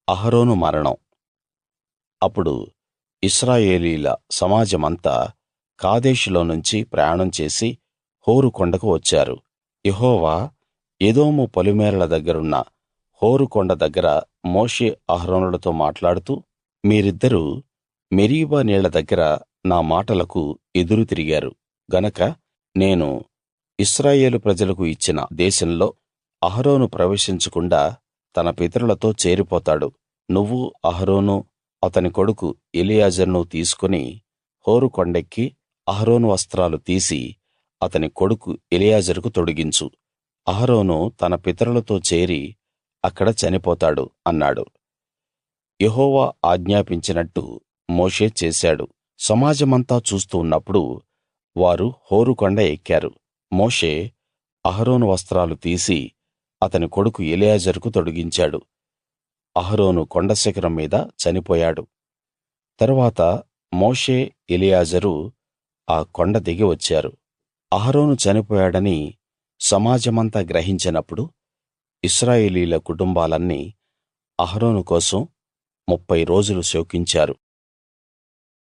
అహరోను మరణం. అప్పుడు ఇశ్రాయేలీయుల సమాజమంతా కాదేషులో నుంచి ప్రయాణం చేసి హోరు కొండకు వచ్చారు. యెహోవా ఎదోము పొలిమేరల దగ్గరున్న హోరు కొండ దగ్గర మోషే అహరోనులతో మాట్లాడుతూ, మీరిద్దరూ మెరీబా నీళ్ల దగ్గర నా మాటలకు ఎదురు తిరిగారు గనక నేను ఇశ్రాయేలు ప్రజలకు ఇచ్చిన దేశంలో అహరోను ప్రవేశించకుండా తన పితరులతో చేరిపోతాడు. నువ్వు అహరోను అతని కొడుకు ఎలియాజరును తీసుకుని హోరు కొండెక్కి అహరోను వస్త్రాలు తీసి అతని కొడుకు ఎలియాజరుకు తొడిగించు. అహరోను తన పితరులతో చేరి అక్కడ చనిపోతాడు అన్నాడు. యెహోవా ఆజ్ఞాపించినట్టు మోషే చేశాడు. సమాజమంతా చూస్తూ ఉన్నప్పుడు వారు హోరు కొండ ఎక్కారు. మోషే అహరోను వస్త్రాలు తీసి అతని కొడుకు ఎలియాజరుకు తొడిగించాడు. అహరోను కొండ శిఖరం మీద చనిపోయాడు. తరువాత మోషే ఎలియాజరు ఆ కొండ దిగి వచ్చారు. అహరోను చనిపోయాడని సమాజమంతా గ్రహించినప్పుడు ఇశ్రాయేలీయుల కుటుంబాలన్నీ అహరోను కోసం 30 రోజులు శోకించారు.